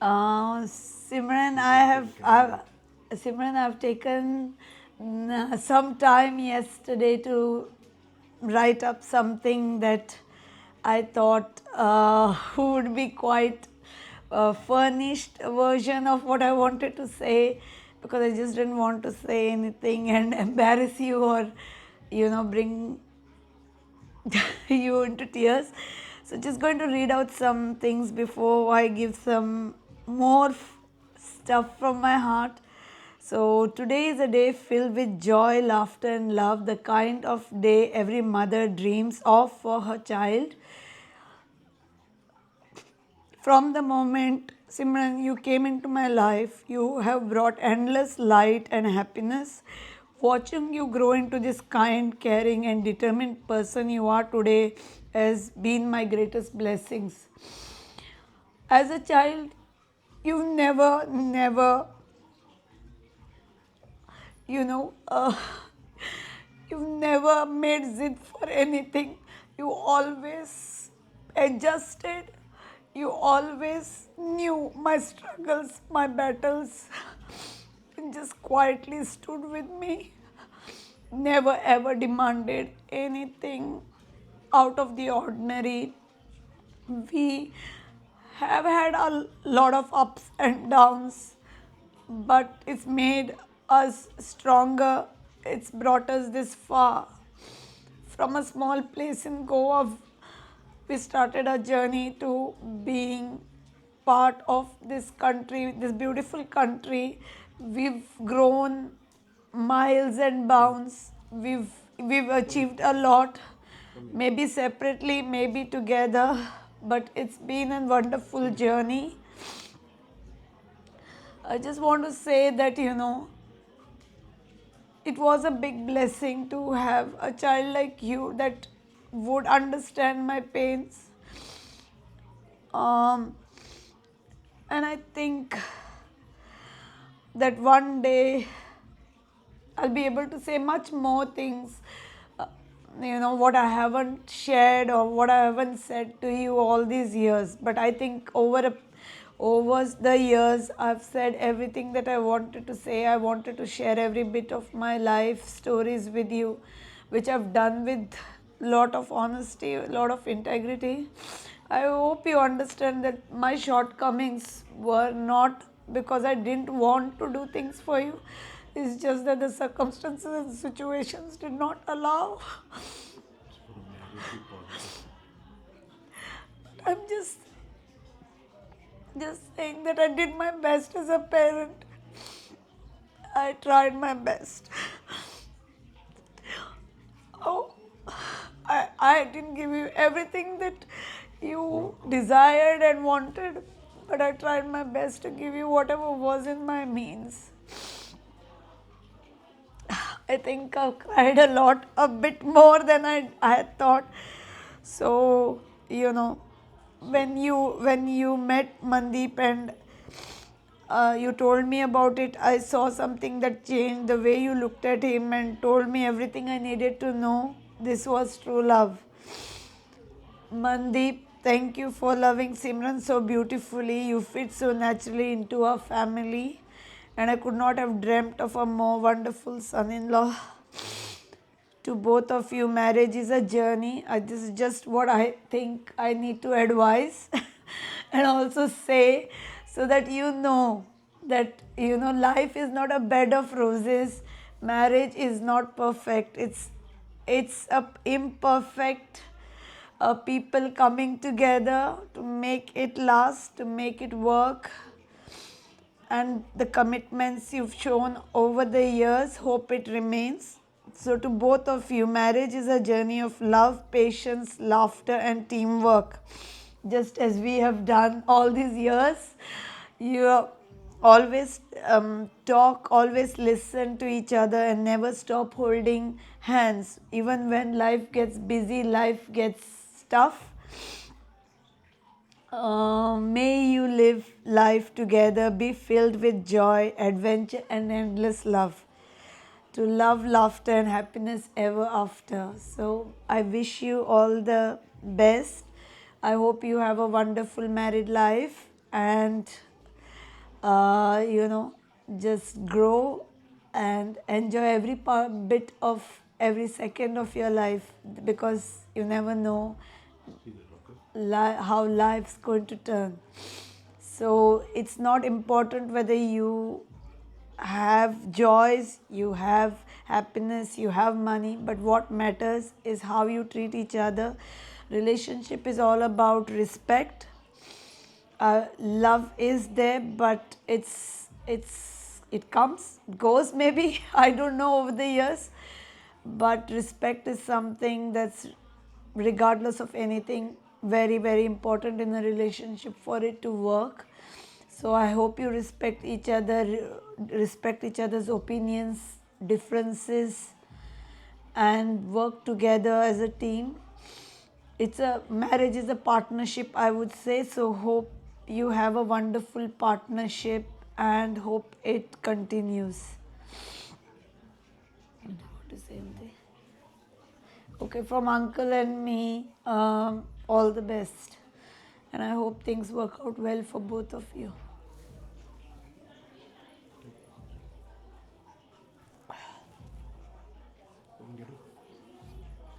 Simran, I've taken some time yesterday to write up something that I thought would be quite a furnished version of what I wanted to say, because I just didn't want to say anything and embarrass you or bring you into tears. So, just going to read out some things before I give some more stuff from my heart. So, today is a day filled with joy, laughter, and love, the kind of day every mother dreams of for her child. From the moment, Simran, you came into my life, you have brought endless light and happiness. Watching you grow into this kind, caring, and determined person you are today has been my greatest blessings. As a child, you never, you know, uh, you never made zid for anything. You always adjusted. You always knew my struggles, my battles, and just quietly stood with me. Never ever demanded anything out of the ordinary. We have had a lot of ups and downs, but it's made us stronger. It's brought us this far. From a small place in Goa, we started a journey to being part of this country, this beautiful country. We've grown miles and bounds. We've achieved a lot, maybe separately, maybe together, but it's been a wonderful journey. I just want to say that it was a big blessing to have a child like you that would understand my pains. Um, and I think that one day I'll be able to say much more things, uh, what I haven't shared or what I haven't said to you all these years. But I think over the years, I've said everything that I wanted to say. I wanted to share every bit of my life stories with you, which I've done with lot of honesty, a lot of integrity. I hope you understand that my shortcomings were not because I didn't want to do things for you. It's just that the circumstances and situations did not allow. I'm just saying that I did my best as a parent. I tried my best. Oh, I didn't give you everything that you desired and wanted, but I tried my best to give you whatever was in my means. I think I've cried a lot, a bit more than I had thought. So, when you met Mandeep and you told me about it, I saw something that changed the way you looked at him and told me everything I needed to know. This was true love. Mandeep, thank you for loving Simran so beautifully. You fit so naturally into our family, and I could not have dreamt of a more wonderful son in law. To both of you, marriage is a journey. This is just what I think I need to advise and also say, so that life is not a bed of roses. Marriage is not perfect. It's a imperfect people coming together to make it last, to make it work, and the commitments you've shown over the years, hope it remains. So, to both of you, marriage is a journey of love, patience, laughter, and teamwork. Just as we have done all these years, you always talk, always listen to each other, and never stop holding hands. Even when life gets busy, life gets tough, may you live life together, be filled with joy, adventure, and endless love. To love, laughter, and happiness ever after. So, I wish you all the best. I hope you have a wonderful married life, and you know, just grow and enjoy every bit of every second of your life, because you never know how life's going to turn. So it's not important whether you have joys, you have happiness, you have money, but what matters is how you treat each other. Relationship is all about respect. Love is there, but it comes, it goes maybe. I don't know over the years, but respect is something that's, regardless of anything, very very important in a relationship for it to work. So I hope you respect each other, respect each other's opinions, differences, and work together as a team. It's a marriage is a partnership, I would say. So hope you have a wonderful partnership and hope it continues. What to say, Ante? Okay, from uncle and me, all the best, and I hope things work out well for both of you.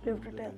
You have to tell.